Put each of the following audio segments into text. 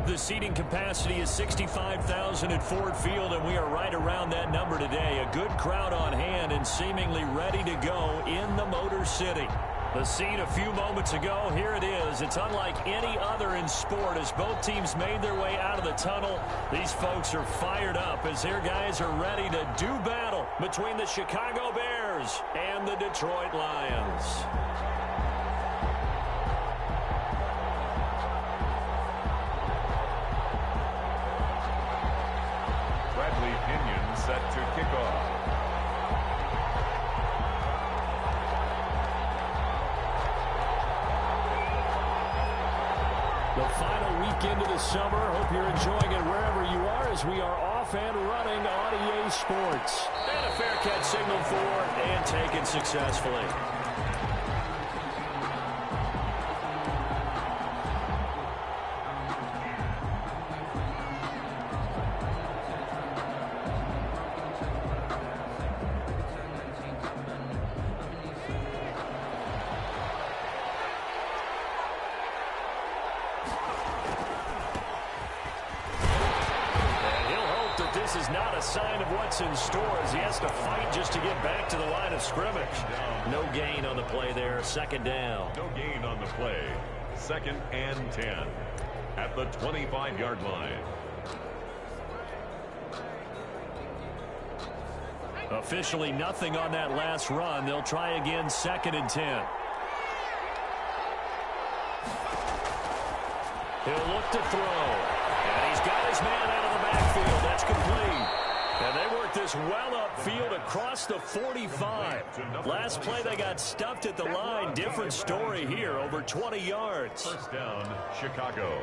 The seating capacity is 65,000 at Ford Field, and we are right around that number today. A good crowd on hand and seemingly ready to go in the Motor City. The scene a few moments ago, here it is. It's unlike any other in sport as both teams made their way out of the tunnel. These folks are fired up as their guys are ready to do battle between the Chicago Bears and the Detroit Lions. Set to kick off. The final weekend of the summer. Hope you're enjoying it wherever you are as we are off and running on EA Sports. And a fair catch signaled for and taken successfully. This is not a sign of what's in store as he has to fight just to get back to the line of scrimmage. No gain on the play there. Second down. No gain on the play. 2nd and 10 at the 25-yard line. Officially nothing on that last run. They'll try again 2nd and 10. He'll look to throw. And he's got his man out of the backfield. That's complete. And they work this well upfield across the 45. Last play they got stuffed at the line. Different story here. Over 20 yards. First down, Chicago.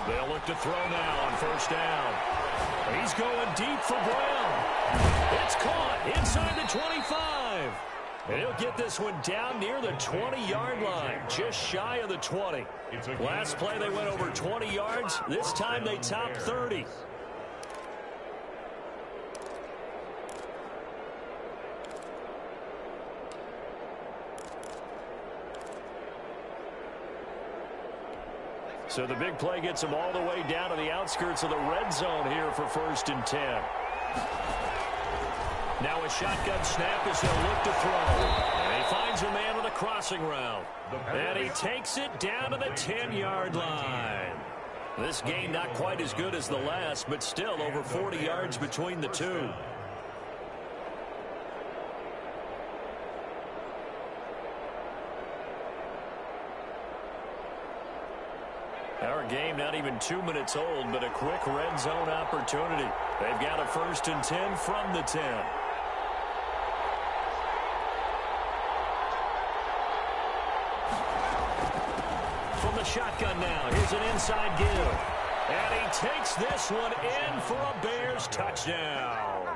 They'll look to throw now on first down. He's going deep for Brown. It's caught inside the 25. And he'll get this one down near the 20-yard line, just shy of the 20. Last play they went over 20 yards. This time they topped 30. So the big play gets him all the way down to the outskirts of the red zone here for 1st and 10. Now a shotgun snap as they'll look to throw. And he finds a man on the crossing route. And he takes it down to the 10-yard line. This gain not quite as good as the last, but still over 40 yards between the two. Our game not even 2 minutes old, but a quick red zone opportunity. They've got a 1st and 10 from the 10. From the shotgun now, here's an inside give. And he takes this one in for a Bears touchdown.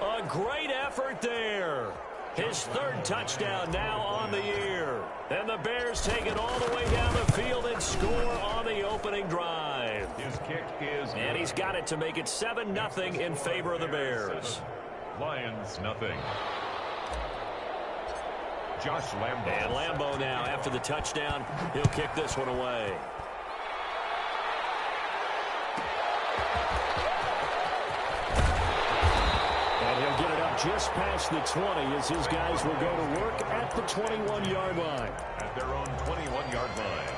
A great effort there. His 3rd touchdown now on the year. And the Bears take it all the way down the field and score on the opening drive. His kick is and he's got it to make it 7-0 in favor of the Bears. Lions nothing. Josh Lambo. And Lambo now after the touchdown. He'll kick this one away. Just past the 20 as his guys will go to work at the 21-yard line. At their own 21-yard line.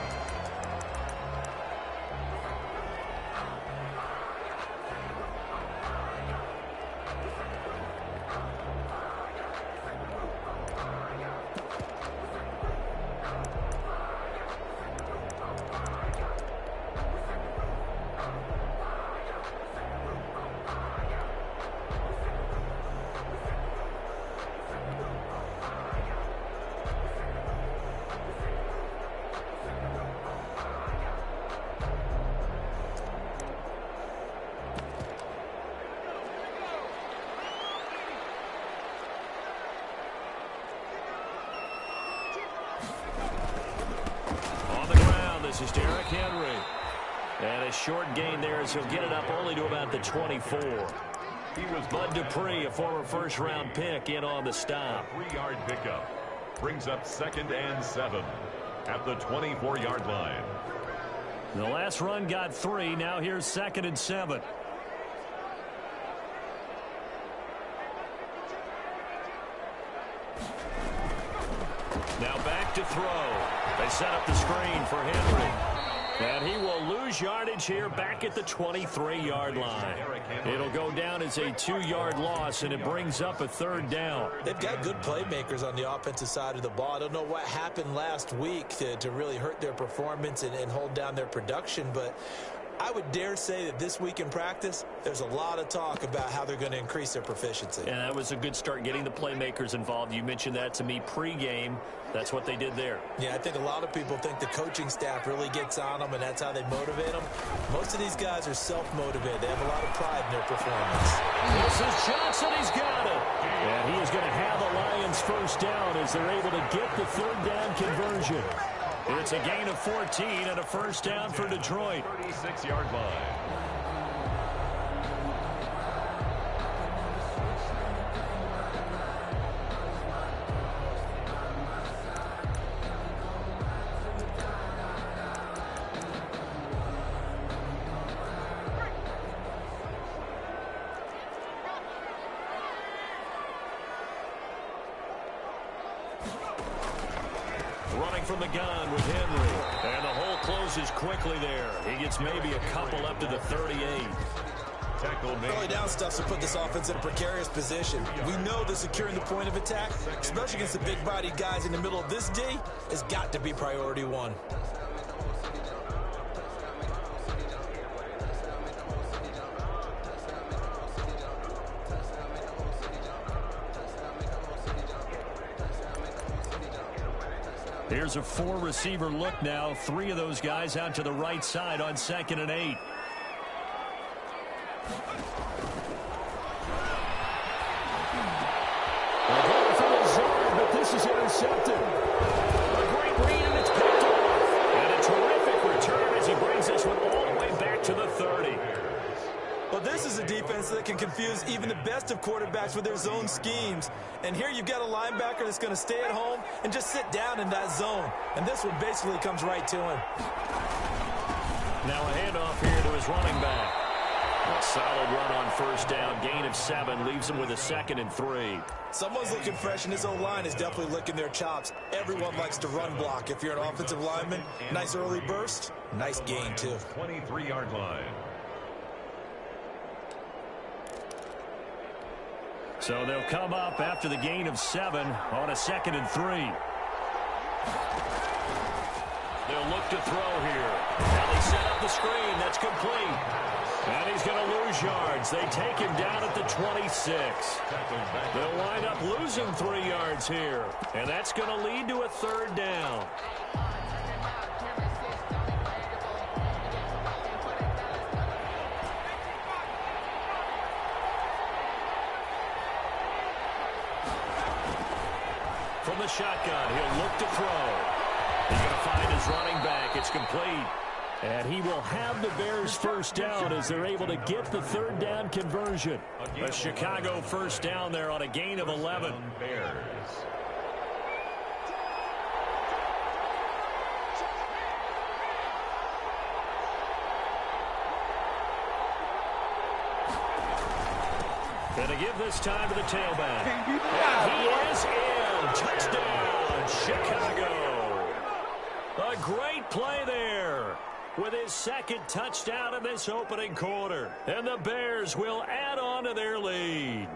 This is Derrick Henry. And a short gain there as he'll get it up only to about the 24. He was Bud Dupree, a former first-round pick, in on the stop. 3-yard pickup. Brings up 2nd and 7 at the 24-yard line. The last run got 3. Now here's 2nd and 7. Now back to throw. They set up the screen for Henry. And he will lose yardage here back at the 23-yard line. It'll go down as a 2-yard loss, and it brings up a 3rd down. They've got good playmakers on the offensive side of the ball. I don't know what happened last week to really hurt their performance and hold down their production, but I would dare say that this week in practice, there's a lot of talk about how they're going to increase their proficiency. And that was a good start, getting the playmakers involved. You mentioned that to me pregame. That's what they did there. Yeah, I think a lot of people think the coaching staff really gets on them, and that's how they motivate them. Most of these guys are self-motivated. They have a lot of pride in their performance. This is Johnson. He's got it. And he is going to have the Lions first down as they're able to get the 3rd down conversion. It's a gain of 14 and a first down for Detroit. 36-yard line. Running from the gun with Henry. And the hole closes quickly there. He gets maybe a couple up to the 38. Early down stuff to put this offense in a precarious position. We know that securing the point of attack, especially against the big-bodied guys in the middle of this D, has got to be priority 1. Here's a 4-receiver look now. 3 of those guys out to the right side on 2nd and 8. They're going for the zone, but this is intercepted. A great read, and it's picked off. And a terrific return as he brings this one all the way back to the 30. Well, this is a defense that can confuse even the best of quarterbacks with their zone schemes. And here you've got a linebacker that's going to stay at home and just sit down in that zone. And this one basically comes right to him. Now a handoff here to his running back. A solid run on first down. Gain of 7 leaves him with a 2nd and 3. Someone's looking fresh, and his O-line is definitely licking their chops. Everyone likes to run block. If you're an offensive lineman, nice early burst, nice gain, too. 23-yard line. So they'll come up after the gain of 7 on a 2nd and 3. They'll look to throw here. Now they set up the screen. That's complete. And he's going to lose yards. They take him down at the 26. They'll wind up losing 3 yards here. And that's going to lead to a 3rd down. From the shotgun, he'll look to throw. He's going to find his running back. It's complete. And he will have the Bears first down as they're able to get the 3rd down conversion. A Chicago first down there on a gain of 11. Bears. And to give this time to the tailback. And he is in. Touchdown, Chicago. A great play there with his 2nd touchdown in this opening quarter. And the Bears will add on to their lead.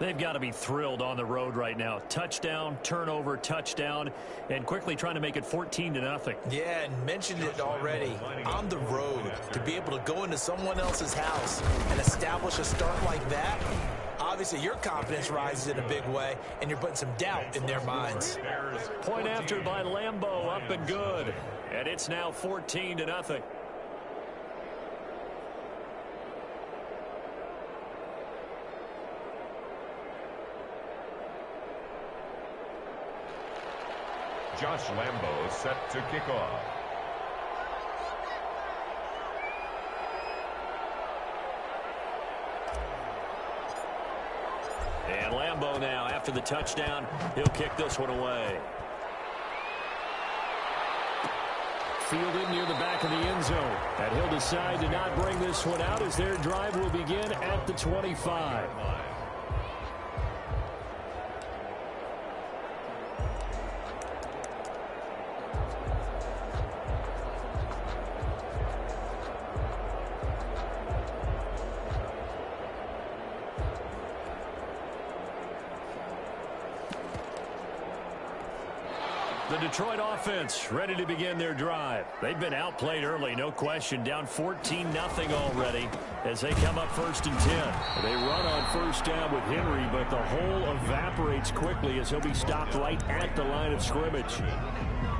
They've got to be thrilled on the road right now. Touchdown, turnover, touchdown, and quickly trying to make it 14-0. Yeah, and mentioned it already. On the road, to be able to go into someone else's house and establish a start like that, obviously your confidence rises in a big way, and you're putting some doubt in their minds. Point after by Lambeau, up and good. And it's now 14-0. Josh Lambeau set to kick off. And Lambeau now, after the touchdown, he'll kick this one away. Fielded near the back of the end zone. And he'll decide to not bring this one out as their drive will begin at the 25. The Detroit offense ready to begin their drive. They've been outplayed early, no question. Down 14-0 already as they come up 1st and 10. They run on first down with Henry, but the hole evaporates quickly as he'll be stopped right at the line of scrimmage.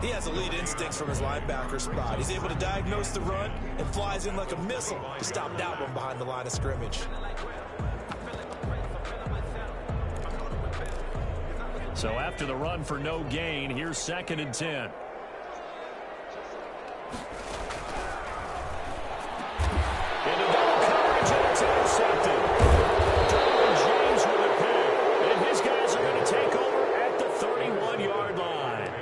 He has elite instincts from his linebacker spot. He's able to diagnose the run and flies in like a missile to stop that one behind the line of scrimmage. So after the run for no gain, here's 2nd and 10. Into double coverage, and it's intercepted. Derwin James with a pick, and his guys are going to take over at the 31-yard line.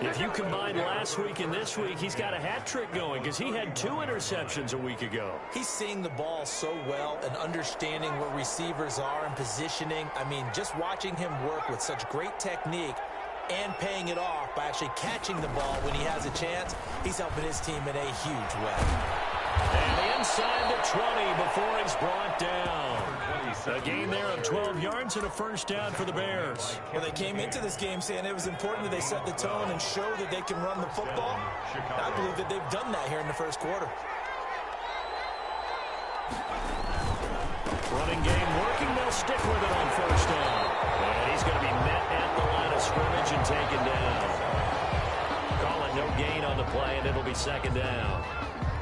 If you combine last week and this week, he's got a hat trick going because he had 2 interceptions a week ago. He's seeing the ball so well and understanding where receivers are and positioning. I mean, just watching him work with such great technique and paying it off by actually catching the ball when he has a chance, he's helping his team in a huge way. And inside the 20 before he's brought down. A gain there of 12 yards and a first down for the Bears. Well, they came into this game saying it was important that they set the tone and show that they can run the football. I believe that they've done that here in the first quarter. Running game working. They'll stick with it on first down. And he's going to be met at the line of scrimmage and taken down. Call it no gain on the play, and it'll be 2nd down.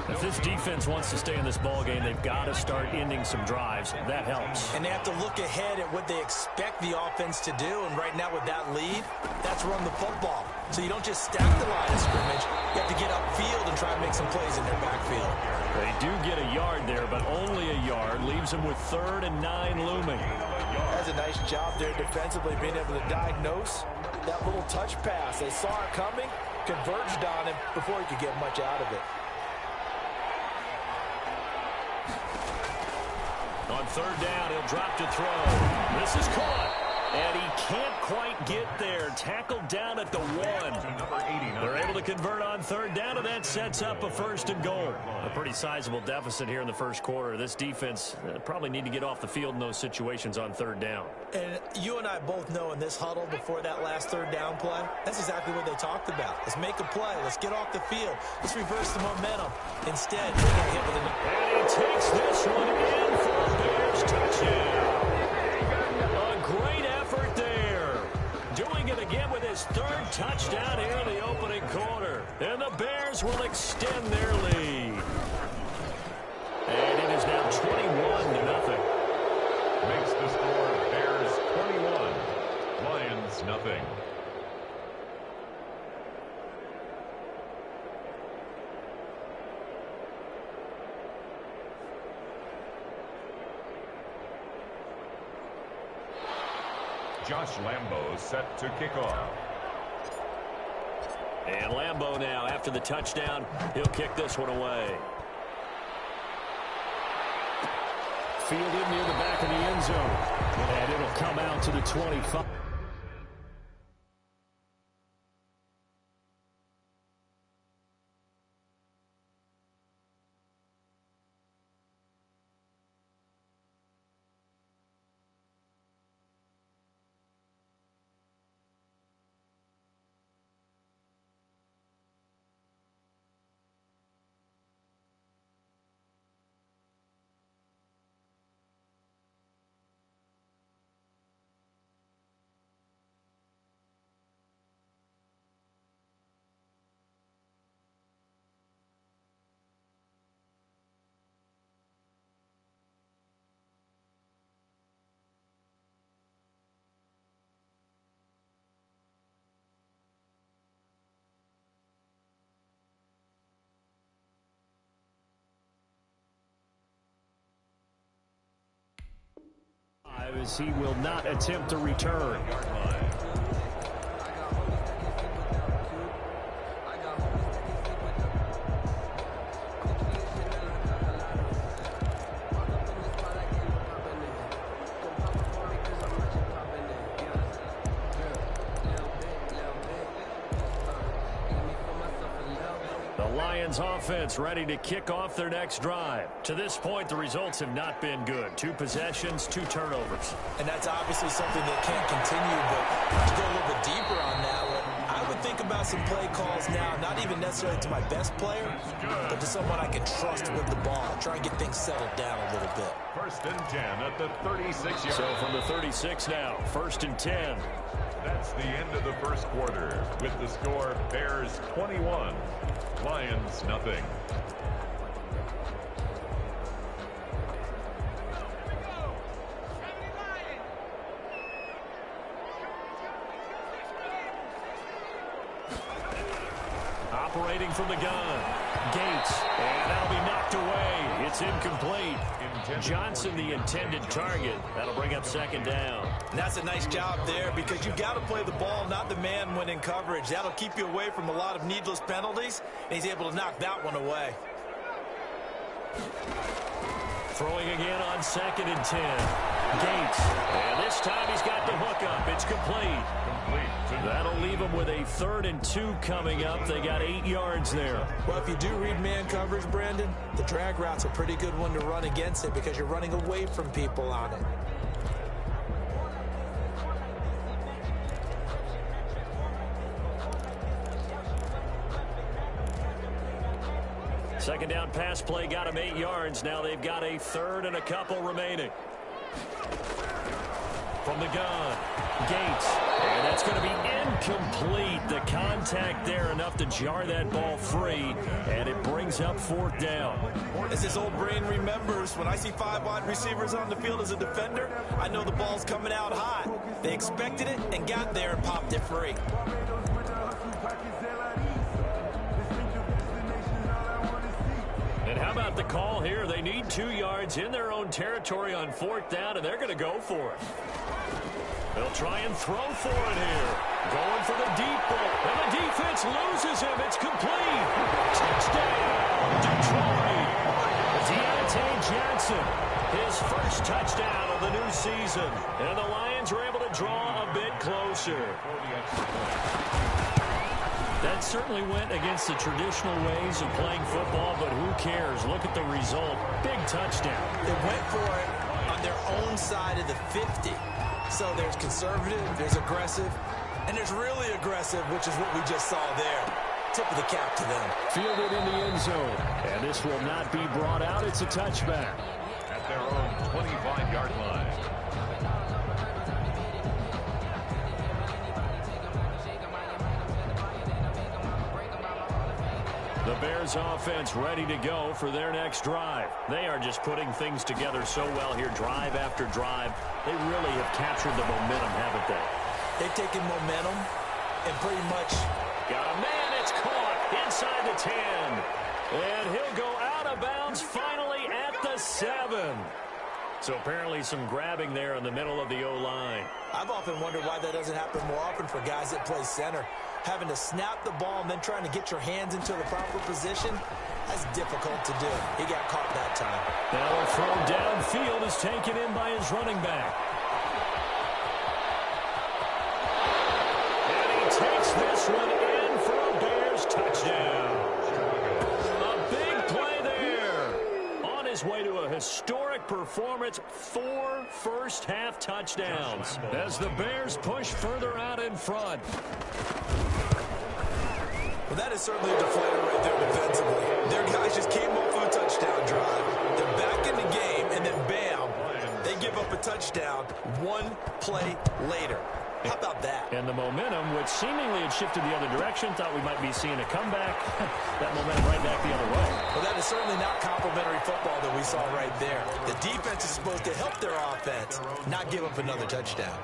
If this defense wants to stay in this ball game, they've got to start ending some drives. That helps. And they have to look ahead at what they expect the offense to do. And right now with that lead, that's run the football. So you don't just stack the line of scrimmage. You have to get upfield and try and make some plays in their backfield. They do get a yard there, but only a yard. Leaves them with 3rd and 9 looming. That's a nice job there defensively, being able to diagnose that little touch pass. They saw it coming, converged on him before he could get much out of it. On 3rd down, he'll drop to throw. This is caught. And he can't quite get there. Tackled down at the 1. They're able to convert on 3rd down, and that sets up a 1st and goal. A pretty sizable deficit here in the first quarter. This defense probably need to get off the field in those situations on 3rd down. And you and I both know in this huddle before that last 3rd down play, that's exactly what they talked about. Let's make a play. Let's get off the field. Let's reverse the momentum. Instead, they get hit with an... And he takes this one in for a Bears touchdown. A great effort there. Doing it again with his 3rd touchdown here in the opening quarter. And the Bears will extend their lead. And it is now 21-0. Makes the score Bears 21, Lions nothing. Josh Lambeau set to kick off. And Lambeau now, after the touchdown, he'll kick this one away. Fielded near the back of the end zone. And it'll come out to the 25. As he will not attempt to return. Offense ready to kick off their next drive. To this point, the results have not been good. 2 possessions, 2 turnovers. And that's obviously something that can't continue, but to go a little bit deeper on that one, I would think about some play calls now, not even necessarily to my best player, but to someone I can trust with the ball. Try and get things settled down a little bit. 1st and 10 at the 36-yard. So from the 36 now, 1st and 10. That's the end of the first quarter with the score Bears 21, Lions nothing. Operating from the gun, Gates, and that'll be knocked away. It's incomplete. Johnson, the intended target. That'll bring up 2nd down. And that's a nice job there because you've got to play the ball, not the man when in coverage. That'll keep you away from a lot of needless penalties, and he's able to knock that one away. Throwing again on 2nd and 10. Gates, and this time he's got the hook up. It's complete. That'll leave them with a 3rd and 2 coming up. They got 8 yards there. Well, if you do read man coverage, Brandon, the drag route's a pretty good one to run against it because you're running away from people on it. Second down pass play got him 8 yards. Now they've got a 3rd and a couple remaining. From the gun, Gates, and that's going to be incomplete. The contact there enough to jar that ball free, and it brings up 4th down. As his old brain remembers, when I see 5 wide receivers on the field as a defender, I know the ball's coming out hot. They expected it and got there and popped it free. And how about the call here? They need 2 yards in their own territory on 4th down, and they're going to go for it. They'll try and throw for it here. Going for the deep ball. And the defense loses him. It's complete. Touchdown, Detroit. Deontay Johnson, his first touchdown of the new season. And the Lions are able to draw a bit closer. That certainly went against the traditional ways of playing football, but who cares? Look at the result. Big touchdown. They went for it on their own side of the 50. So there's conservative, there's aggressive, and there's really aggressive, which is what we just saw there. Tip of the cap to them. Fielded in the end zone. And this will not be brought out. It's a touchback. At their own 25-yard line. The Bears offense ready to go for their next drive. They are just putting things together so well here, drive after drive. They really have captured the momentum, haven't they? They've taken momentum and pretty much... Got a man, it's caught inside the 10. And he'll go out of bounds finally at the 7. So apparently some grabbing there in the middle of the O-line. I've often wondered why that doesn't happen more often for guys that play center. Having to snap the ball and then trying to get your hands into the proper position, that's difficult to do. He got caught that time. Now a throw downfield is taken in by his running back. And he takes this one in for a Bears touchdown. A big play there. On his way to a historic performance, 4 first-half touchdowns as the Bears push further out in front. Well, that is certainly a deflator right there defensively. Their guys just came up for a touchdown drive. They're back in the game, and then bam, they give up a touchdown 1 play later. How about that? And the momentum, which seemingly had shifted the other direction, thought we might be seeing a comeback. That momentum right back the other way. Well, that is certainly not complimentary football that we saw right there. The defense is supposed to help their offense, not give up another touchdown.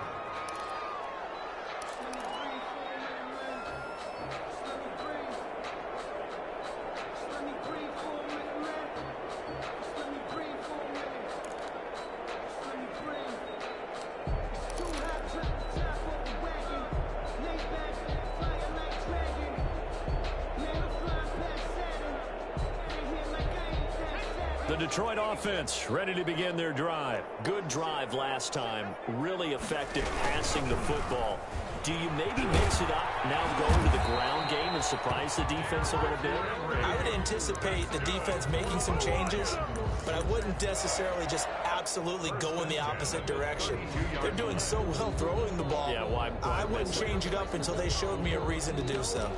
Detroit offense ready to begin their drive. Good drive last time. Really effective passing the football. Do you maybe mix it up, now go to the ground game and surprise the defense a little bit? I would anticipate the defense making some changes, but I wouldn't necessarily just absolutely go in the opposite direction. They're doing so well throwing the ball. Yeah, why I wouldn't change it up until they showed me a reason to do so.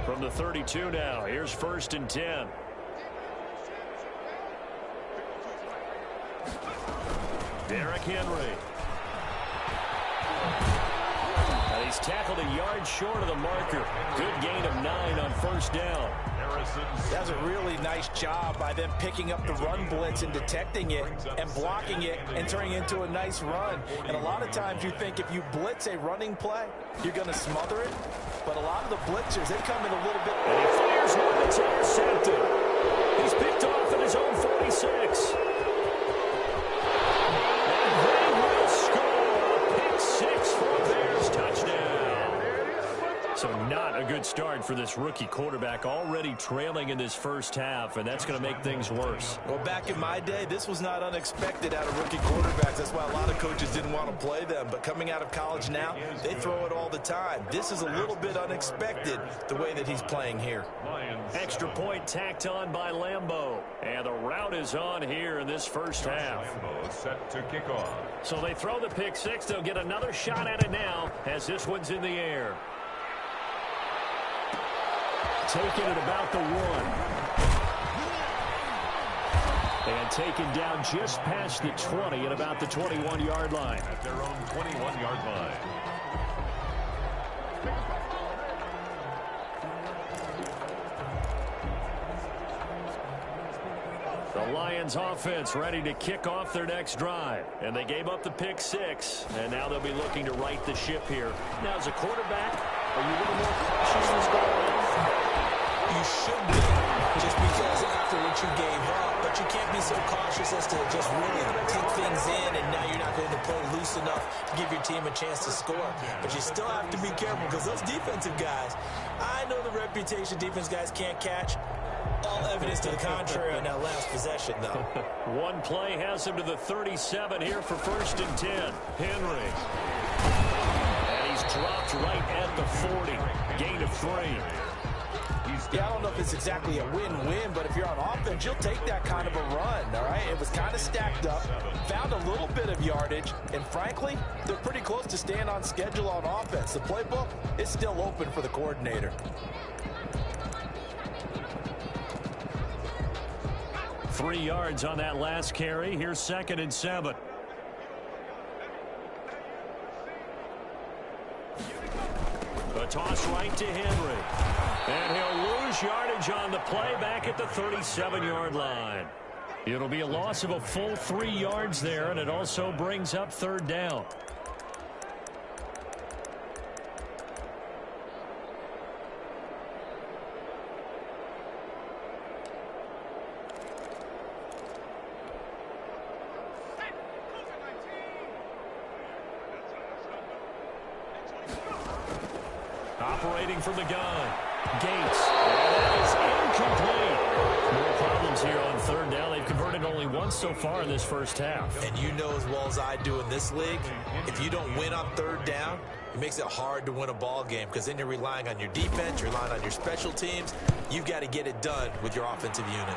From the 32 now, here's 1st and 10. Derrick Henry. And he's tackled a yard short of the marker. Good gain of 9 on 1st down. That's a really nice job by them picking up the run blitz and detecting it and blocking it and turning it into a nice run. And a lot of times you think if you blitz a running play, you're going to smother it. But a lot of the blitzers, they come in a little bit. And he fires one that's intercepted. He's picked off at his own 46. And they will score a pick 6 for a Bears touchdown. So not a good start for this rookie quarterback, already trailing in this first half, and that's going to make things worse. Well, back in my day, this was not unexpected out of rookie quarterbacks. That's why a lot of coaches didn't want to play them. But coming out of college now, they throw it all the time. This is a little bit unexpected, the way that he's playing here. Extra point tacked on by Lambeau. And the route is on here in this first half. Lambeau set to kick off. So they throw the pick 6. They'll get another shot at it now as this one's in the air. Taken at about the 1. And taken down just past the 20 at about the 21-yard line. At their own 21-yard line. The Lions offense ready to kick off their next drive. And they gave up the pick 6. And now they'll be looking to right the ship here. Now, as a quarterback, are you a little more cautious this go around? You should be, just because after what you gave up, but you can't be so cautious as to just really take things in, and now you're not going to play loose enough to give your team a chance to score. But you still have to be careful because those defensive guys, I know the reputation defense guys can't catch. All evidence to the contrary on that last possession, though. One play has him to the 37 here for 1st and 10. Henry. And he's dropped right at the 40. Gain of 3. Yeah, I don't know if it's exactly a win-win, but if you're on offense, you'll take that kind of a run, all right? It was kind of stacked up, found a little bit of yardage, and frankly, they're pretty close to staying on schedule on offense. The playbook is still open for the coordinator. 3 yards on that last carry. Here's 2nd and 7. A toss right to Henry. And he'll lose yardage on the play back at the 37-yard line. It'll be a loss of a full 3 yards there, and it also brings up 3rd down. Operating from the gun. Gates. And that is incomplete. More problems here on 3rd down. They've converted only once so far in this first half. And you know as well as I do in this league, if you don't win on 3rd down, it makes it hard to win a ball game because then you're relying on your defense, you're relying on your special teams. You've got to get it done with your offensive unit.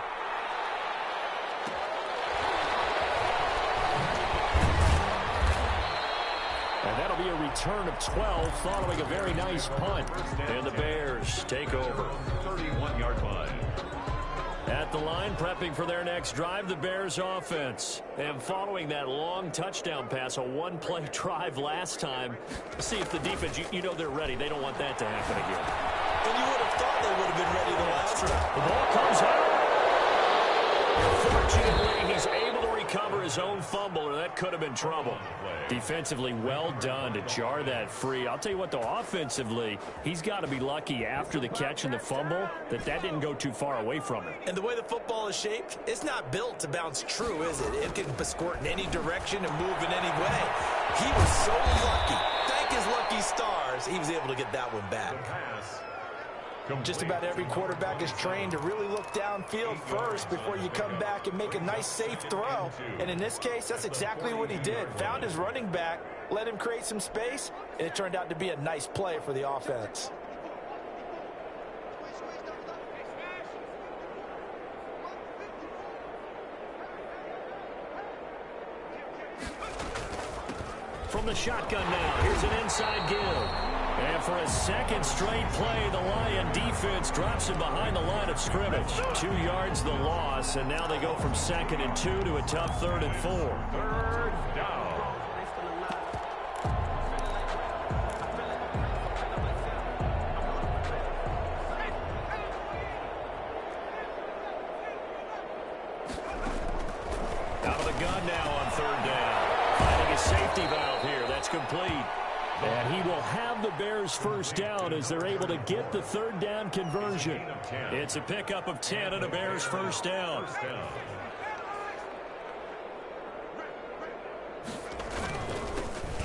And that'll be a return of 12 following a very nice punt. And the Bears take over. 31-yard line. At the line, prepping for their next drive, the Bears offense. And following that long touchdown pass, a one-play drive last time, see if the defense, you know they're ready. They don't want that to happen again. And you would have thought they would have been ready the last time. The ball comes out. Fortunately, he's able to recover his own fumble, or that could have been trouble. Defensively, well done to jar that free. I'll tell you what, though, offensively, he's got to be lucky after the catch and the fumble that didn't go too far away from him. And the way the football is shaped, it's not built to bounce true, is it? It can squirt in any direction and move in any way. He was so lucky. Thank his lucky stars, he was able to get that one back. Just about every quarterback is trained to really look downfield first before you come back and make a nice, safe throw. And in this case, that's exactly what he did. Found his running back, let him create some space, and it turned out to be a nice play for the offense. From the shotgun now, here's an inside give. And for a second straight play, the Lion defense drops him behind the line of scrimmage. 2 yards the loss, and now they go from 2nd and 2 to a tough 3rd and 4. Third down. Out of the gun now on 3rd down. Finding a safety valve here. That's complete. And he will have the Bears first down as they're able to get the 3rd down conversion. It's a pickup of 10 and a Bears first down.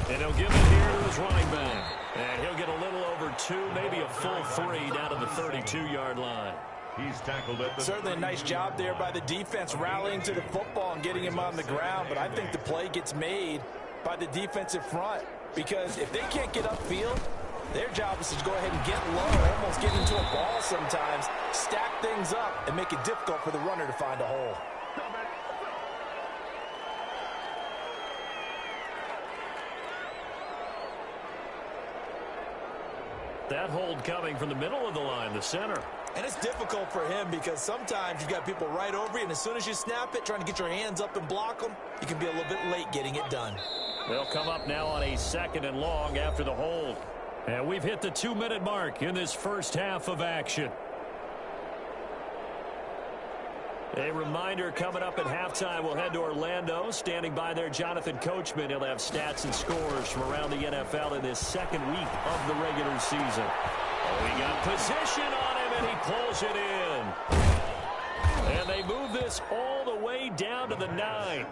And he'll give it here to his running back. And he'll get a little over 2, maybe a full 3 down to the 32-yard line. He's tackled at the Certainly a nice job there by the defense rallying to the football and getting him on the ground. But I think the play gets made by the defensive front. Because if they can't get upfield, their job is to go ahead and get low, almost get into a ball sometimes, stack things up, and make it difficult for the runner to find a hole. That hold coming from the middle of the line, the center. And it's difficult for him because sometimes you've got people right over you, and as soon as you snap it, trying to get your hands up and block them, you can be a little bit late getting it done. They'll come up now on a 2nd and long after the hold. And we've hit the 2-minute mark in this first half of action. A reminder coming up at halftime, we'll head to Orlando. Standing by there, Jonathan Coachman. He'll have stats and scores from around the NFL in this 2nd week of the regular season. Oh, he got position on him, and he pulls it in. And they move this all the way down to the 9.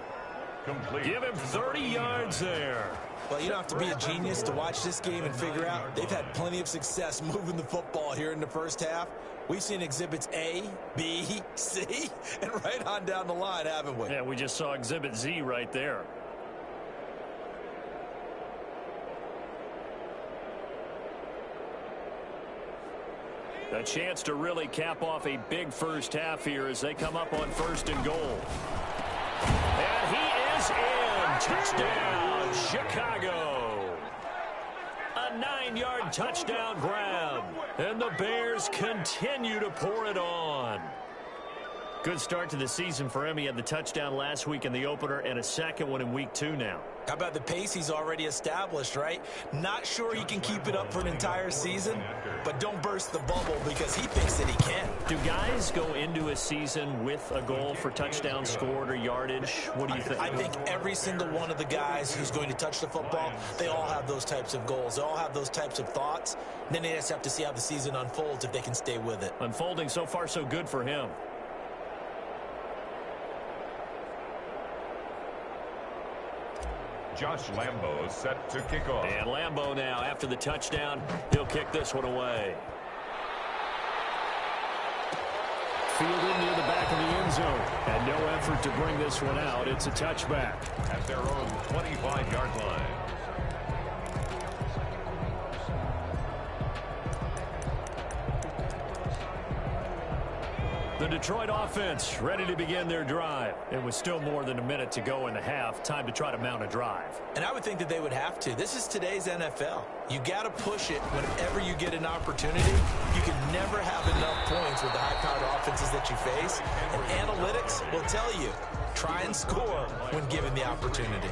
complete. Give him 30 yards there. Well, you don't have to be a genius to watch this game and figure out they've had plenty of success moving the football here in the first half. We've seen exhibits A, B, C, and right on down the line, haven't we? Yeah, we just saw exhibit Z right there. A chance to really cap off a big first half here as they come up on 1st and goal. And he is in. Touchdown, Chicago. A 9-yard touchdown grab. And the Bears continue to pour it on. Good start to the season for him. He had the touchdown last week in the opener and a second one in week 2 now. How about the pace he's already established, right? Not sure he can keep it up for an entire season, but don't burst the bubble because he thinks that he can. Do guys go into a season with a goal for touchdowns scored or yardage? What do you think? I think every single one of the guys who's going to touch the football, they all have those types of goals. They all have those types of thoughts. And then they just have to see how the season unfolds if they can stay with it. Unfolding so far so good for him. Josh Lambo set to kick off. And Lambo now, after the touchdown, he'll kick this one away. Fielded near the back of the end zone. And no effort to bring this one out. It's a touchback. At their own 25-yard line. The Detroit offense ready to begin their drive. It was still more than a minute to go in the half. Time to try to mount a drive. And I would think that they would have to. This is today's NFL. You got to push it whenever you get an opportunity. You can never have enough points with the high-powered offenses that you face. And analytics will tell you, try and score when given the opportunity.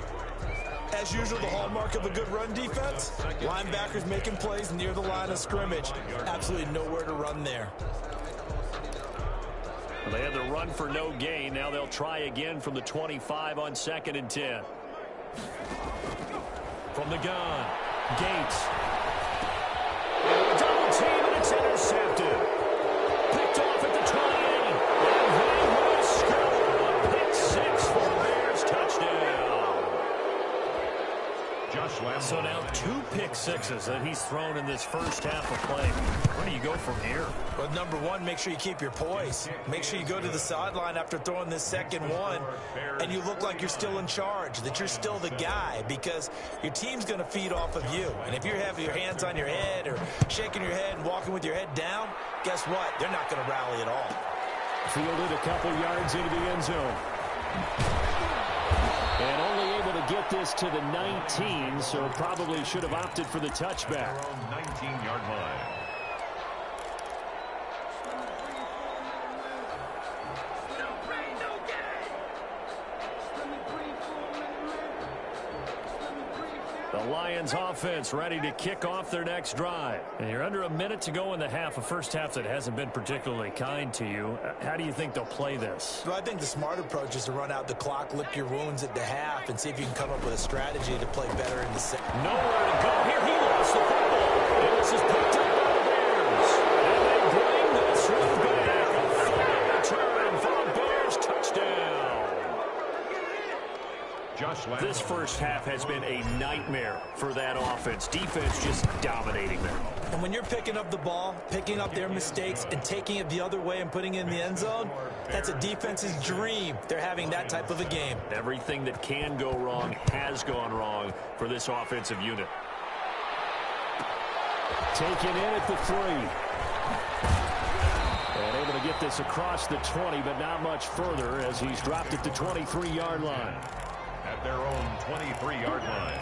As usual, the hallmark of a good run defense, linebackers making plays near the line of scrimmage. Absolutely nowhere to run there. They had the run for no gain. Now they'll try again from the 25 on 2nd and 10. From the gun, Gates. Double team, and it's intercepted. Picked off at the 28. And they will score. Pick 6 for the Bears. Touchdown. Josh Lambo. So now 2 pick-6 boxes that he's thrown in this first half of play. Where do you go from here? Well, number one, make sure you keep your poise. Make sure you go to the sideline after throwing this second one, and you look like you're still in charge, that you're still the guy, because your team's going to feed off of you. And if you're having your hands on your head or shaking your head and walking with your head down, guess what? They're not going to rally at all. Fielded a couple yards into the end zone. And only able to get this to the 19, so probably should have opted for the touchback. 19-yard line. The Lions offense ready to kick off their next drive. And you're under a minute to go in the half, a first half that hasn't been particularly kind to you. How do you think they'll play this? Well, I think the smart approach is to run out the clock, lick your wounds at the half, and see if you can come up with a strategy to play better in the second. Nowhere to go here. He lost the football. And this is picked up by the Bears. And they bring this one back. A fire return for a Bears touchdown. This first half has been a nightmare for that offense. Defense just dominating them. And when you're picking up the ball, picking up their mistakes, and taking it the other way and putting it in the end zone, that's a defense's dream. They're having that type of a game. Everything that can go wrong has gone wrong for this offensive unit. Taken in at the 3. And able to get this across the 20, but not much further as he's dropped at the 23-yard line. At their own 23-yard line.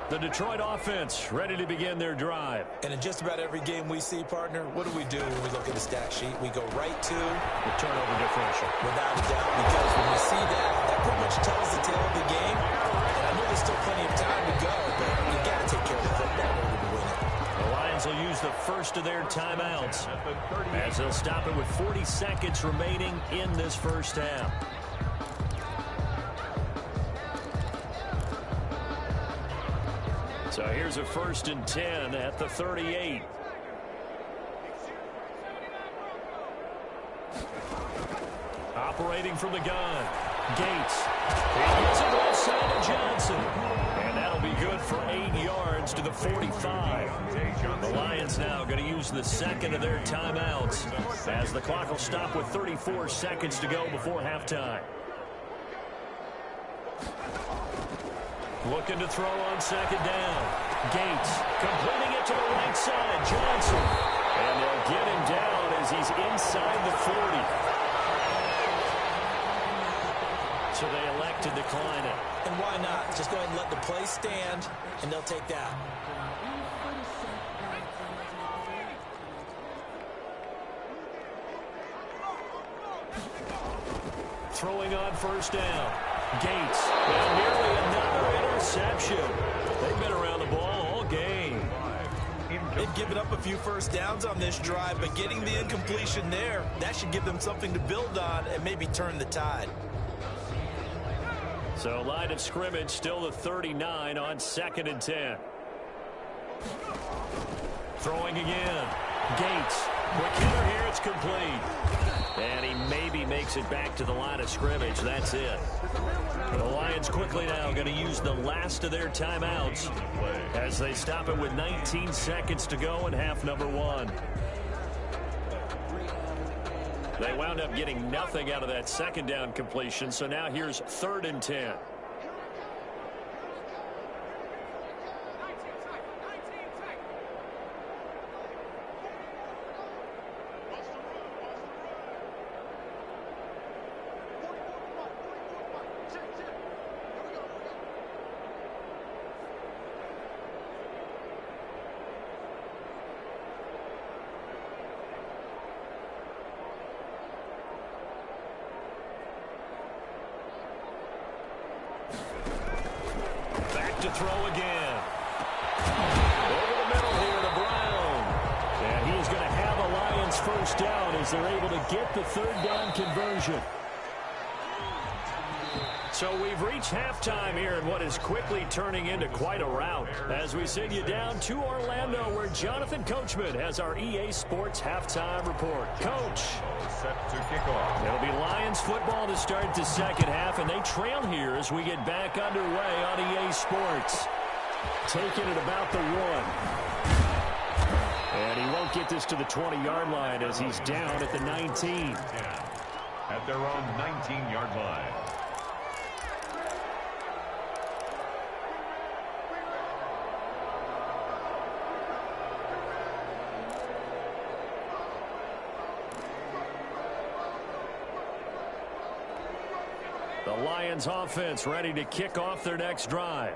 The Detroit offense ready to begin their drive. And in just about every game we see, partner, what do we do when we look at the stat sheet? We go right to the turnover differential. Without a doubt, because when we see that, that pretty much tells the tale of the game. And I know there's still plenty of time to go, but you got to take care of the football in order to win it. The Lions will use the first of their timeouts as they'll stop it with 40 seconds remaining in this first half. So here's a 1st and 10 at the 38. Operating from the gun. Gates. He gets it left side to Johnson. And that'll be good for 8 yards to the 45. The Lions now going to use the second of their timeouts as the clock will stop with 34 seconds to go before halftime. Looking to throw on second down. Gates completing it to the right side. Johnson. And they'll get him down as he's inside the 40. So they elect to decline it. And why not? Just go ahead and let the play stand, and they'll take that. Throwing on first down. Gates. And nearly another interception. They've been around the ball all game. They've given up a few first downs on this drive, but getting the incompletion there, that should give them something to build on and maybe turn the tide. So line of scrimmage still the 39 on 2nd and 10. Throwing again. Gates. Quick hitter here. It's complete. And he maybe makes it back to the line of scrimmage. That's it. The Lions quickly now going to use the last of their timeouts as they stop it with 19 seconds to go in half number 1. They wound up getting nothing out of that second down completion, so now here's 3rd and 10. To throw again. Over the middle here to Brown. And he is going to have a Lions first down as they're able to get the 3rd down conversion. So we've reached halftime here in what is quickly turning into quite a rout. As we send you down to Orlando, where Jonathan Coachman has our EA Sports halftime report. Coach. Set to kick off. It'll be Lions football to start the second half, and they trail here as we get back underway on EA Sports. Taking it about the 1. And he won't get this to the 20-yard line as he's down at the 19. At their own 19-yard line. The Lions offense ready to kick off their next drive.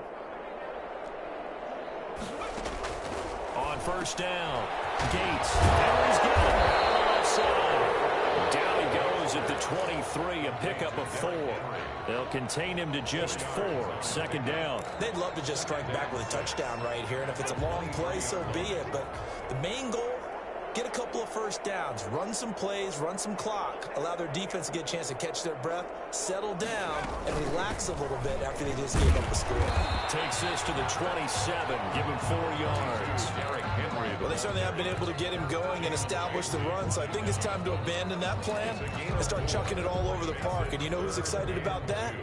On first down, Gates. Henry's got it on the left side. Down he goes at the 23, a pickup of 4. They'll contain him to just 4. Second down. They'd love to just strike back with a touchdown right here, and if it's a long play, so be it. But the main goal, get a couple of first downs, run some plays, run some clock, allow their defense to get a chance to catch their breath, settle down, and relax a little bit after they just gave up a score. Takes this to the 27, give him 4 yards. Well, they certainly have been able to get him going and establish the run, so I think it's time to abandon that plan and start chucking it all over the park. And you know who's excited about that?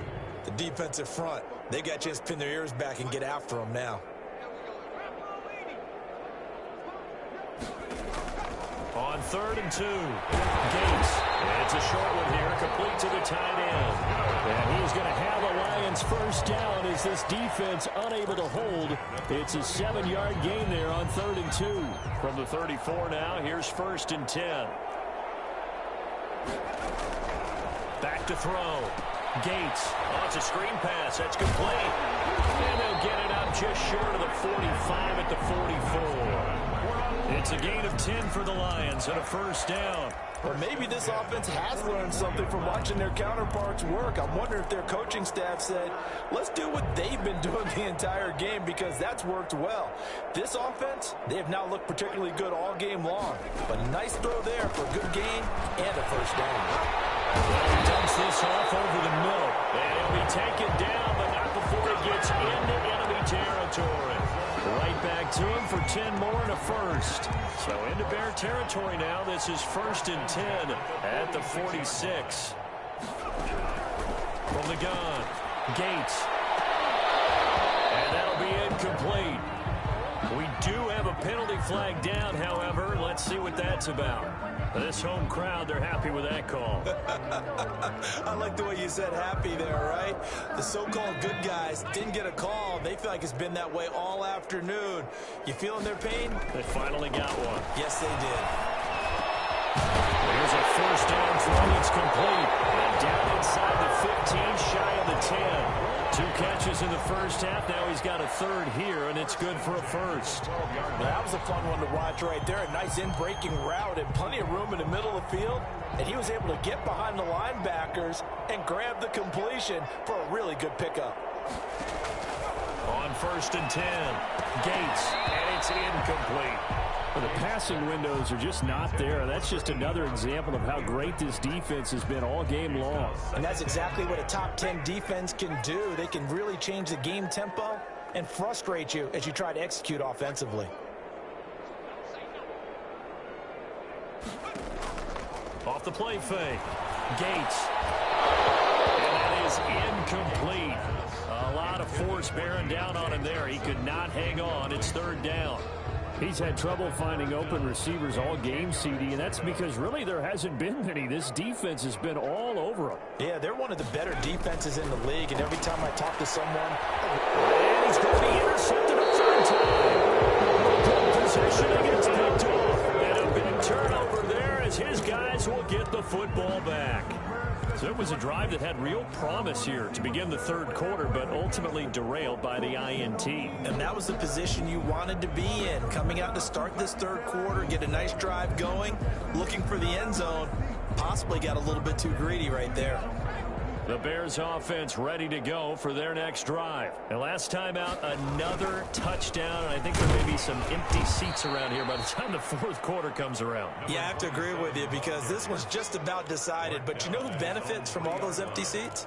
The defensive front. They got a chance to pin their ears back and get after them now. On 3rd and 2, Gates. It's a short one here, complete to the tight end. And he's going to have a Lions first down as this defense unable to hold. It's a 7-yard gain there on 3rd and 2. From the 34 now, here's 1st and 10. Back to throw. Gates. Oh, it's a screen pass. That's complete. And they'll get it up just short of the 45 at the 44. It's a gain of 10 for the Lions and a first down. Well, maybe this offense has learned something from watching their counterparts work. I'm wondering if their coaching staff said, let's do what they've been doing the entire game, because that's worked well. This offense, they have not looked particularly good all game long. But a nice throw there for a good gain and a first down. Well, he dumps this off over the middle. And he'll be taken down, but not before he gets into enemy territory. Right back to him for 10 more and a first. So into Bear territory now. This is 1st and 10 at the 46. From the gun, Gates. And that'll be incomplete. We do have a penalty flag down, however. Let's see what that's about. This home crowd, they're happy with that call. I like the way you said happy there, right? The so-called good guys didn't get a call. They feel like it's been that way all afternoon. You feeling their pain? They finally got one. Yes, they did. Here's a first down throw. It's complete. And down inside the 15, shy of the 10. 2 catches in the first half. Now he's got a 3rd here, and it's good for a first. Well, that was a fun one to watch right there. A nice in-breaking route and plenty of room in the middle of the field. And he was able to get behind the linebackers and grab the completion for a really good pickup. On 1st and 10, Gates, and it's incomplete. Well, the passing windows are just not there. That's just another example of how great this defense has been all game long. And that's exactly what a top 10 defense can do. They can really change the game tempo and frustrate you as you try to execute offensively. Off the play fake, Gates. And that is incomplete. A lot of force bearing down on him there. He could not hang on. It's 3rd down. He's had trouble finding open receivers all game, CD, and that's because really there hasn't been many. This defense has been all over him. Yeah, they're one of the better defenses in the league, and every time I talk to someone... And he's going to be intercepted a 3rd time. Possession against picked off. And a big turnover there as his guys will get the football back. So it was a drive that had real promise here to begin the 3rd quarter, but ultimately derailed by the INT. And that was the position you wanted to be in. Coming out to start this 3rd quarter, get a nice drive going, looking for the end zone. Possibly got a little bit too greedy right there. The Bears offense ready to go for their next drive. And last time out, another touchdown. And I think there may be some empty seats around here by the time the 4th quarter comes around. Yeah, I have to agree with you because this one's just about decided. But you know who benefits from all those empty seats?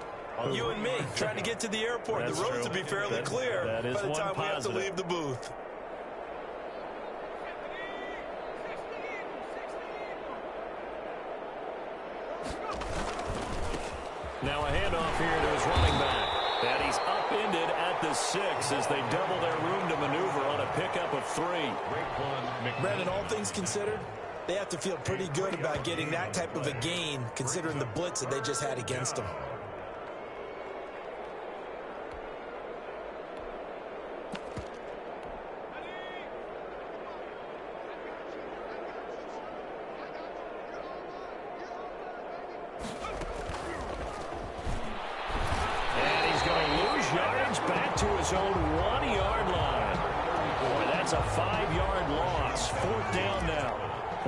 You and me trying to get to the airport. That's the roads true. will be fairly clear that is by the one time we have to positive. leave the booth. Now a handoff here to his running back. And he's upended at the 6 as they double their room to maneuver on a pickup of 3. Brandon, all things considered, they have to feel pretty good about getting that type of a gain considering the blitz that they just had against them. Back to his own 1-yard line. Boy, that's a 5-yard loss. 4th down now.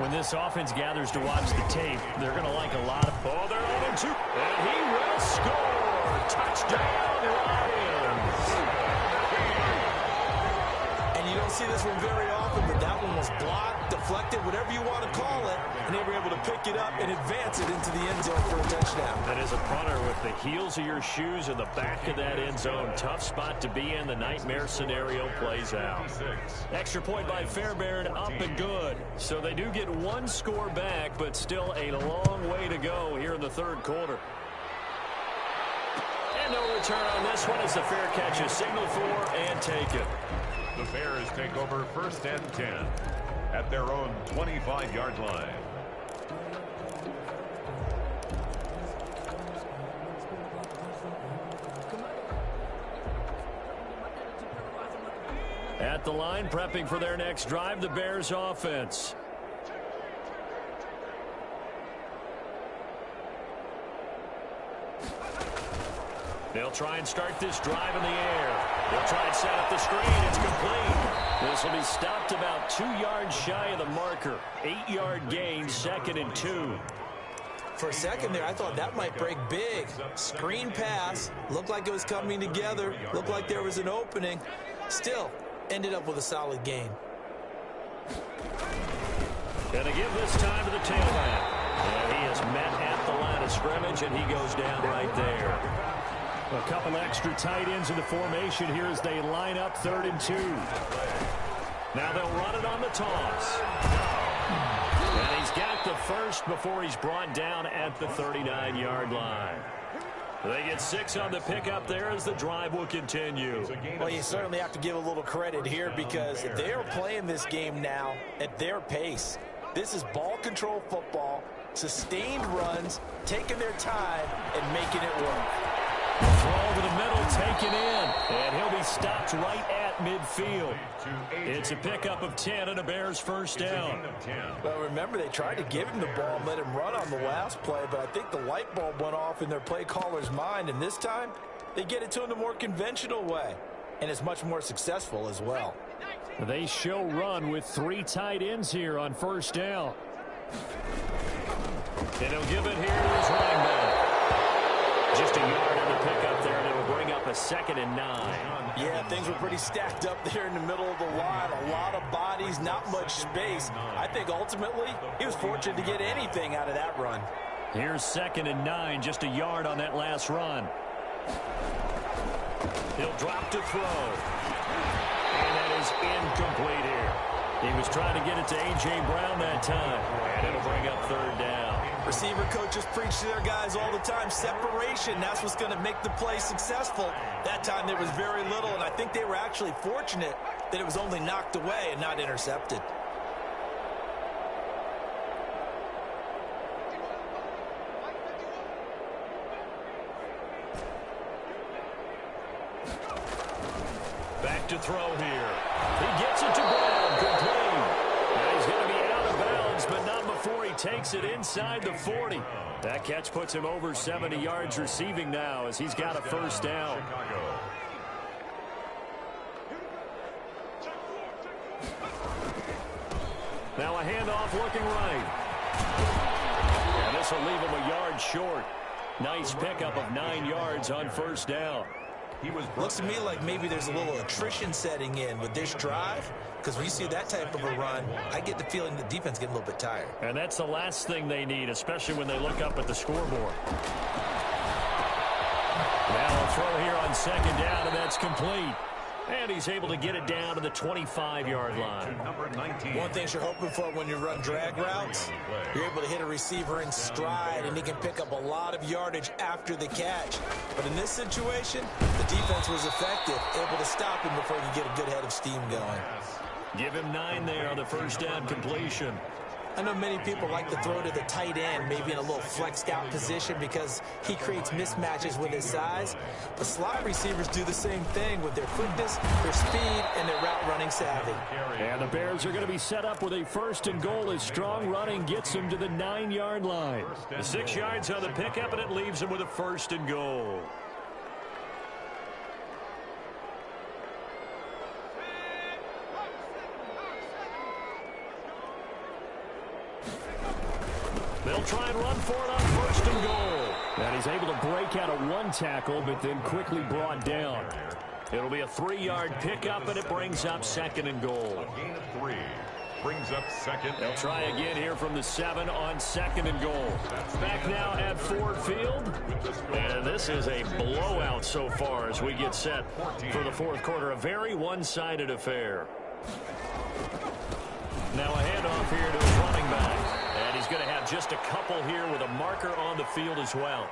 When this offense gathers to watch the tape, they're going to like a lot of... Oh, they're on him too. And he will score. Touchdown, Lions. And you don't see this one very often, but that one was blocked, deflected, whatever you want to call it, and they were able to pick it up and advance it into the end zone for a touchdown. That is a punter with the heels of your shoes in the back of that end zone. Tough spot to be in. The nightmare scenario plays out. Extra point by Fairbairn, up and good. So they do get one score back, but still a long way to go here in the third quarter. And no return on this one as the fair catch is signaled for and taken. The Bears take over 1st and 10 at their own 25-yard line. At the line, prepping for their next drive, the Bears offense. They'll try and start this drive in the air. They'll try and set up the screen. It's complete. This will be stopped about 2 yards shy of the marker. 8-yard gain, 2nd and 2. For a second there, I thought that might break big. Screen pass. Looked like it was coming together. Looked like there was an opening. Still, ended up with a solid gain. Gonna give this time to the tailback. And he is met at the line of scrimmage, and he goes down right there. A couple extra tight ends in the formation here as they line up 3rd and 2. Now they'll run it on the toss. And he's got the first before he's brought down at the 39-yard line. They get 6 on the pickup there as the drive will continue. Well, you certainly have to give a little credit here because they are playing this game now at their pace. This is ball control football, sustained runs, taking their time, and making it work. Throw over the middle, taken in, and he'll be stopped right at midfield. It's a pickup of 10 and a Bears first down. Well, remember, they tried to give him the ball and let him run on the last play, but I think the light bulb went off in their play caller's mind, and this time they get it to him the more conventional way, and it's much more successful as well. They show run with 3 tight ends here on first down. And he'll give it here to his running back. Just a yard on the pickup there, and it'll bring up a 2nd and 9. Yeah, things were pretty stacked up there in the middle of the line. A lot of bodies, not much space. I think ultimately he was fortunate to get anything out of that run. Here's 2nd and 9, just a yard on that last run. He'll drop to throw. And that is incomplete here. He was trying to get it to A.J. Brown that time, and it'll bring up 3rd down. Receiver coaches preach to their guys all the time. Separation, that's what's going to make the play successful. That time there was very little, and I think they were actually fortunate that it was only knocked away and not intercepted. Back to throw here. He gets it to Brown, complete. Now he's going to be out of bounds, but not before he takes it inside the 40. That catch puts him over 70 yards receiving now as he's got a first down. Now a handoff looking right. And this will leave him a yard short. Nice pickup of 9 yards on first down. Looks to me like maybe there's a little attrition setting in with this drive, because when you see that type of a run, I get the feeling the defense getting a little bit tired. And that's the last thing they need, especially when they look up at the scoreboard. Now a throw here on second down, and that's complete. And he's able to get it down to the 25-yard line. One thing you're hoping for when you run drag routes, you're able to hit a receiver in stride, and he can pick up a lot of yardage after the catch. But in this situation, the defense was effective, able to stop him before he could get a good head of steam going. Give him 9 there on the first down completion. I know many people like to throw to the tight end, maybe in a little flexed out position because he creates mismatches with his size. But slot receivers do the same thing with their quickness, their speed, and their route running savvy. And the Bears are going to be set up with a first and goal as strong running gets them to the 9-yard line. 6 yards on the pickup, and it leaves them with a first and goal. They'll try and run for it on first and goal. And he's able to break out of one tackle, but then quickly brought down. It'll be a 3-yard pickup, and it brings up second and goal. A gain of 3 brings up second. They'll try again here from the 7 on second and goal. Back now at Ford Field. And this is a blowout so far as we get set for the fourth quarter. A very one-sided affair. Now a handoff here to his running back. And he's going to have just a couple here with a marker on the field as well.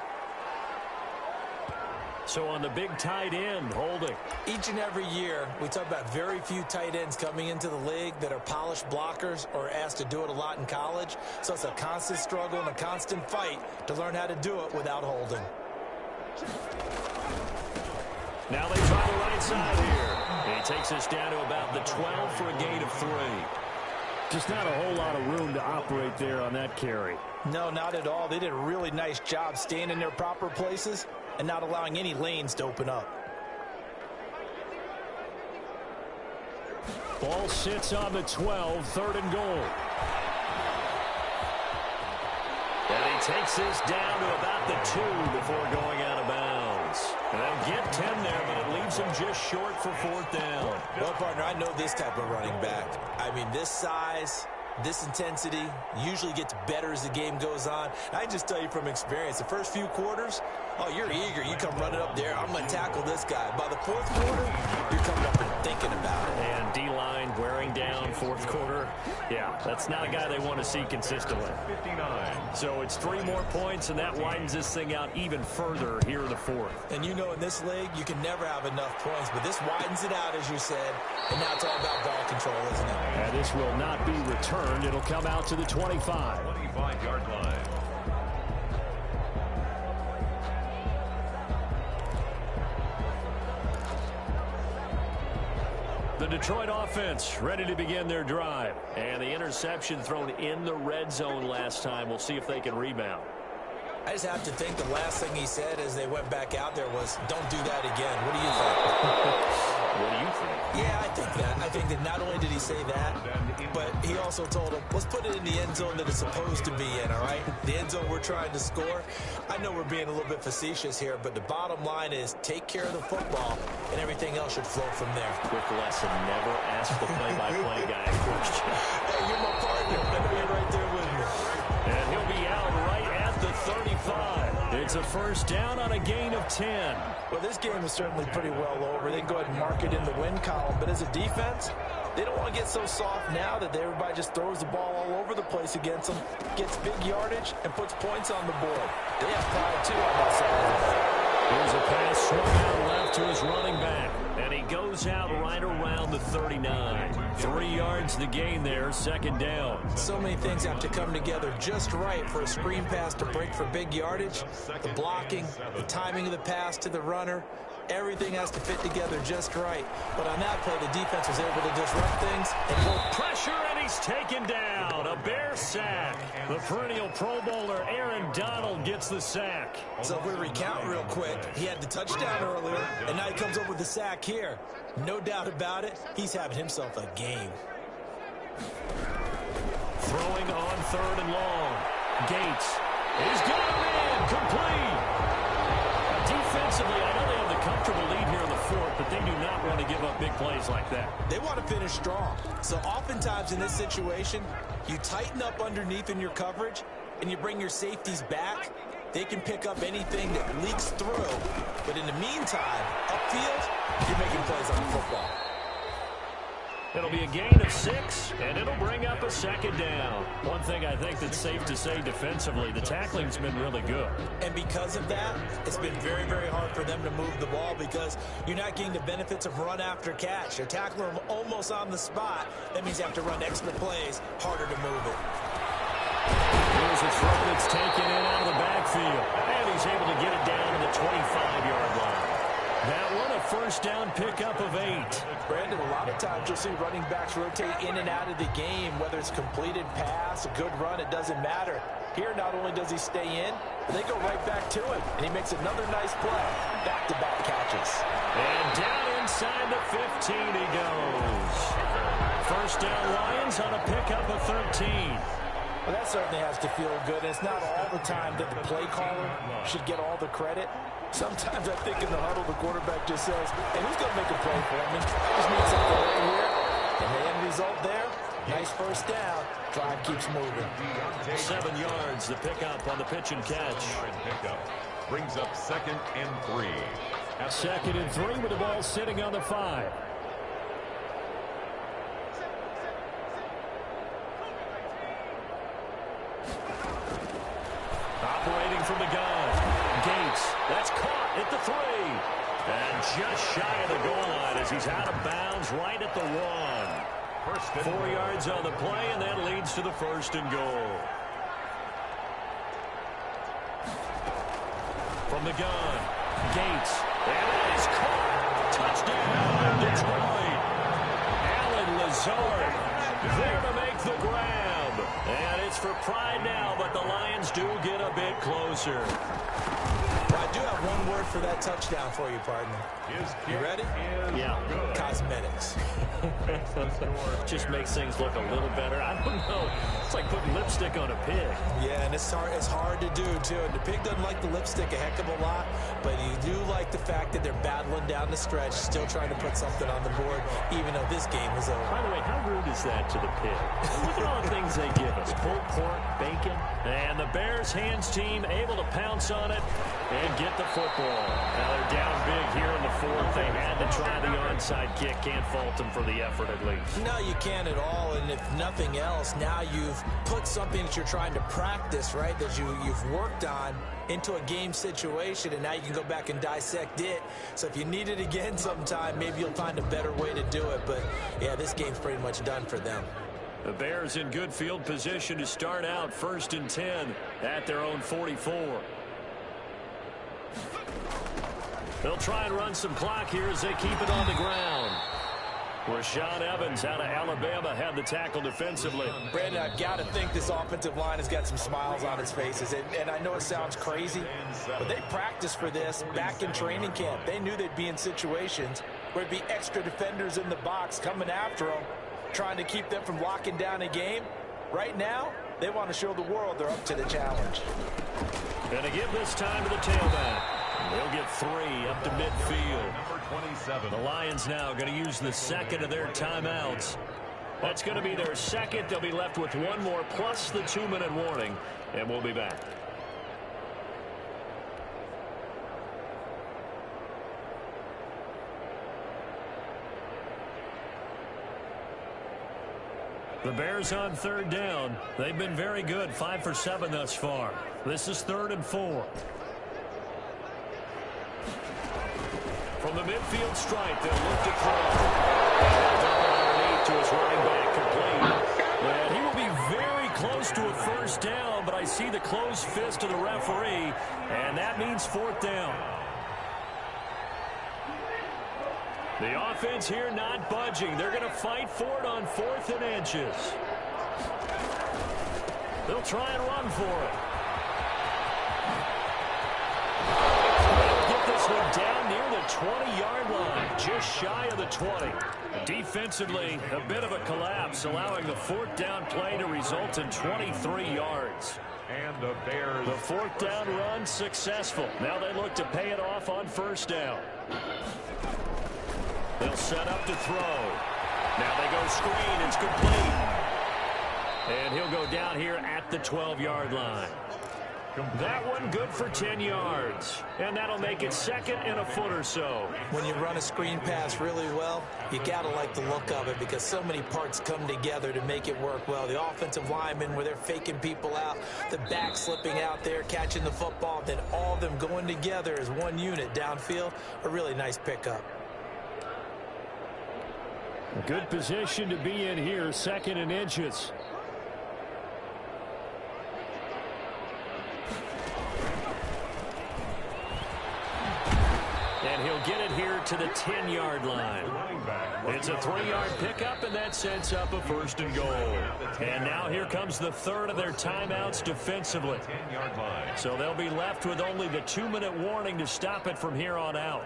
So on the big tight end, holding. Each and every year, we talk about very few tight ends coming into the league that are polished blockers or asked to do it a lot in college. So it's a constant struggle and a constant fight to learn how to do it without holding. Now they try the right side here. And he takes us down to about the 12 for a gain of 3. Just not a whole lot of room to operate there on that carry. No, not at all. They did a really nice job staying in their proper places and not allowing any lanes to open up. Ball sits on the 12, third and goal. And he takes this down to about the 2 before going out of bounds. And they'll get 10 there, but it leaves him just short for fourth down. Well, partner, I know this type of running back. I mean, this size, this intensity usually gets better as the game goes on. I just tell you from experience, the first few quarters, oh, you're eager. You come running up there. I'm going to tackle this guy. By the fourth quarter, you're coming up and thinking about it. And D-line wearing down fourth quarter. Yeah, that's not a guy they want to see consistently. 59. So it's 3 more points, and that widens this thing out even further here in the fourth. And you know in this league, you can never have enough points, but this widens it out, as you said, and now it's all about ball control, isn't it? And this will not be returned. It'll come out to the 25. 25-yard line. The Detroit offense ready to begin their drive. And the interception thrown in the red zone last time. We'll see if they can rebound. I just have to think the last thing he said as they went back out there was, don't do that again. What do you think? What do you think? Yeah, I think that. I think that not only did he say that, but he also told him, let's put it in the end zone that it's supposed to be in, all right? The end zone we're trying to score. I know we're being a little bit facetious here, but the bottom line is take care of the football, and everything else should flow from there. Quick lesson, never ask the play-by-play guy a question. Hey, you're my partner. I know you're right there with me. And he'll be out right at the 35. It's a first down on a gain of 10. Well, this game is certainly pretty well over. They can go ahead and mark it in the win column. But as a defense, they don't want to get so soft now that everybody just throws the ball all over the place against them, gets big yardage, and puts points on the board. They have pride, too, on that side. Here's a pass swung out left to his running back. And he goes out right around the 39. 3 yards the gain there, second down. So many things have to come together just right for a screen pass to break for big yardage. The blocking, the timing of the pass to the runner, everything has to fit together just right. But on that play, the defense was able to disrupt things and pull pressure, and he's taken down. A Bear sack. The perennial Pro Bowler Aaron Donald gets the sack. So if we recount real quick, he had the touchdown earlier, and now he comes up with the sack here. No doubt about it, he's having himself a game. Throwing on third and long. Gates. He's got him in. Complete. Defensively, I know they have the comfortable lead here in the fourth, but they do not want to give up big plays like that. They want to finish strong. So oftentimes in this situation, you tighten up underneath in your coverage, and you bring your safeties back, they can pick up anything that leaks through. But in the meantime, upfield, you're making plays on the football. It'll be a gain of 6, and it'll bring up a second down. One thing I think that's safe to say defensively, the tackling's been really good. And because of that, it's been very, very hard for them to move the ball because you're not getting the benefits of run after catch. You're tackling them almost on the spot. That means you have to run extra plays, harder to move it. Here's a throw that's taken in out of the backfield. And he's able to get it down to the 25-yard line. That one a first down pickup of 8. Brandon, a lot of times you'll see running backs rotate in and out of the game, whether it's completed pass, a good run, it doesn't matter. Here, not only does he stay in, but they go right back to him, and he makes another nice play. Back-to-back catches. And down inside the 15 he goes. First down Lions on a pickup of 13. Well, that certainly has to feel good. It's not all the time that the play caller should get all the credit. Sometimes I think in the huddle, the quarterback just says, hey, who's going to make a play for me? I just need something right here. And the end result there, nice first down. Drive keeps moving. 7 yards, the pickup on the pitch and catch. Pickup brings up 2nd and 3. 2nd and 3 with the ball sitting on the 5. Operating from the gun. Gates, that's caught at the 3. And just shy of the goal line as he's out of bounds right at the 1. 4 yards on the play, and that leads to the 1st and goal. From the gun, Gates, and that is caught. Touchdown, Detroit. Alan Lazard there to make the grab. And it's for pride now, but the Lions do get a bit closer. Well, I do have one word for that touchdown for you, partner. You ready? Yeah. Cosmetics. Just makes things look a little better. I don't know. It's like putting lipstick on a pig. Yeah, and it's hard to do, too. And the pig doesn't like the lipstick a heck of a lot, but you do like the fact that they're battling down the stretch, still trying to put something on the board, even though this game is over. By the way, how rude is that to the pig? Look at all the things they give us. Pulled pork, bacon, and the Bears hands team able to pounce on it and get the football. Now they're down big here in the 4th. They had to try the onside kick. Can't fault them for the effort at least. No, you can't at all. And if nothing else, now you've put something that you're trying to practice, right, that you've worked on into a game situation, and now you can go back and dissect it. So if you need it again sometime, maybe you'll find a better way to do it. But, yeah, this game's pretty much done for them. The Bears in good field position to start out 1st and 10 at their own 44. They'll try and run some clock here as they keep it on the ground. Rashaan Evans out of Alabama had the tackle defensively. Brandon, I've got to think this offensive line has got some smiles on its faces. And I know it sounds crazy, but they practiced for this back in training camp. They knew they'd be in situations where it'd be extra defenders in the box coming after them, trying to keep them from locking down a game. Right now, they want to show the world they're up to the challenge. And to give this time to the tailback. They'll get 3 up to midfield. Number 27. The Lions now going to use the 2nd of their timeouts. That's going to be their 2nd. They'll be left with 1 more plus the 2-minute warning, and we'll be back. The Bears on 3rd down. They've been very good, 5 for 7 thus far. This is 3rd and 4. From the midfield stripe, they'll look to throw. Underneath to his running back, complete. And he will be very close to a first down, but I see the closed fist of the referee, and that means 4th down. The offense here not budging. They're going to fight for it on 4th and inches. They'll try and run for it. Get this one down near the 20-yard line, just shy of the 20. Defensively, a bit of a collapse, allowing the 4th down play to result in 23 yards. And the Bears. The 4th down run successful. Now they look to pay it off on 1st down. They'll set up to throw. Now they go screen. It's complete. And he'll go down here at the 12-yard line. That one good for 10 yards. And that'll make it 2nd and a foot or so. When you run a screen pass really well, you got to like the look of it because so many parts come together to make it work well. The offensive linemen where they're faking people out, the back slipping out there, catching the football, then all of them going together as one unit downfield. A really nice pickup. A good position to be in here, 2nd and inches. And he'll get it here to the 10-yard line. It's a 3-yard pickup, and that sets up a 1st and goal. And now here comes the 3rd of their timeouts defensively. So they'll be left with only the 2-minute warning to stop it from here on out.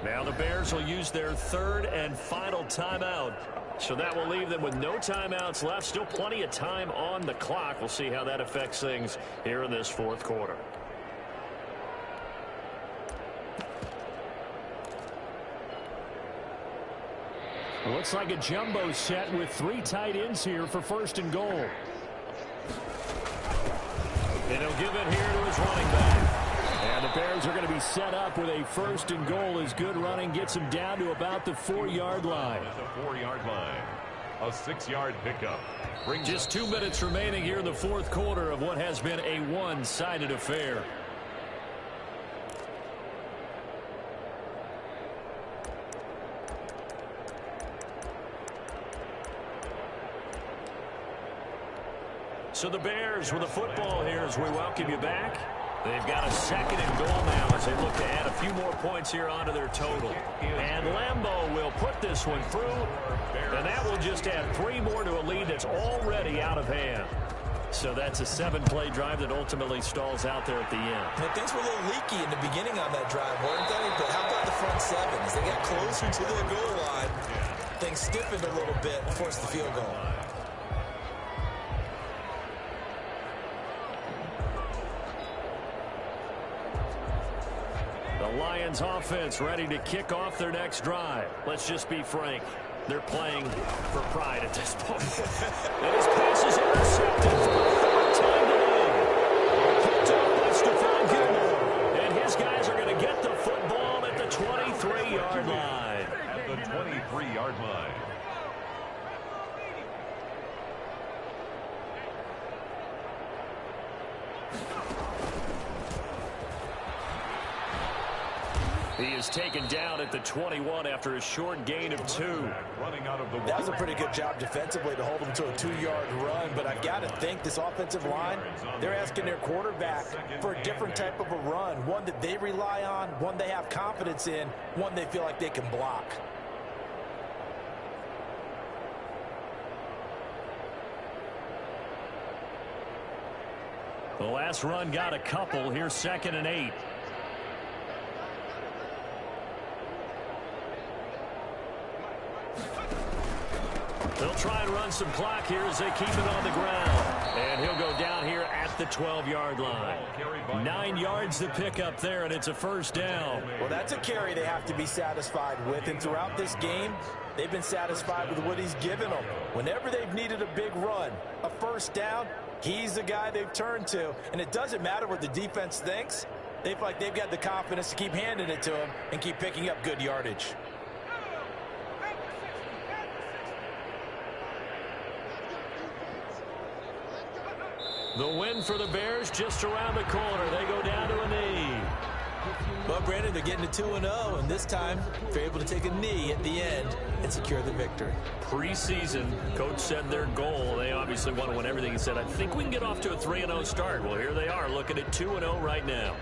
Now the Bears will use their 3rd and final timeout. So that will leave them with no timeouts left. Still plenty of time on the clock. We'll see how that affects things here in this 4th quarter. Looks like a jumbo set with 3 tight ends here for 1st and goal. And he'll give it here to his running back. And the Bears are going to be set up with a 1st and goal as good running gets them down to about the 4-yard line. The 4-yard line. A 6-yard pickup. Just 2 minutes remaining here in the 4th quarter of what has been a one-sided affair. So the Bears with the football here as we welcome you back. They've got a 2nd and goal now as they look to add a few more points here onto their total. And Lambeau will put this one through, and that will just add 3 more to a lead that's already out of hand. So that's a 7-play drive that ultimately stalls out there at the end. And things were a little leaky in the beginning on that drive, weren't they? But how about the front 7? As they got closer to the goal line, things stiffened a little bit and forced the field goal. The Lions offense ready to kick off their next drive. Let's just be frank. They're playing for pride at this point. And his pass is intercepted for the 3rd time today. Picked up by Stephon Gilmore. And his guys are going to get the football at the 23-yard line. At the 23-yard line. He is taken down at the 21 after a short gain of 2. That was a pretty good job defensively to hold him to a 2-yard run, but I've got to think this offensive line, they're asking their quarterback for a different type of a run, one that they rely on, one they have confidence in, one they feel like they can block. The last run got a couple. Here's 2nd and 8. They'll try and run some clock here as they keep it on the ground. And he'll go down here at the 12-yard line. 9 yards to pick up there, and it's a 1st down. Well, that's a carry they have to be satisfied with. And throughout this game, they've been satisfied with what he's given them. Whenever they've needed a big run, a 1st down, he's the guy they've turned to. And it doesn't matter what the defense thinks. They feel like they've got the confidence to keep handing it to him and keep picking up good yardage. The win for the Bears just around the corner. They go down to a knee. Well, Brandon, they're getting to 2-0, and this time they're able to take a knee at the end and secure the victory. Preseason, coach said their goal, they obviously want to win everything. He said, I think we can get off to a 3-0 start. Well, here they are looking at 2-0 right now.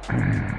Bye.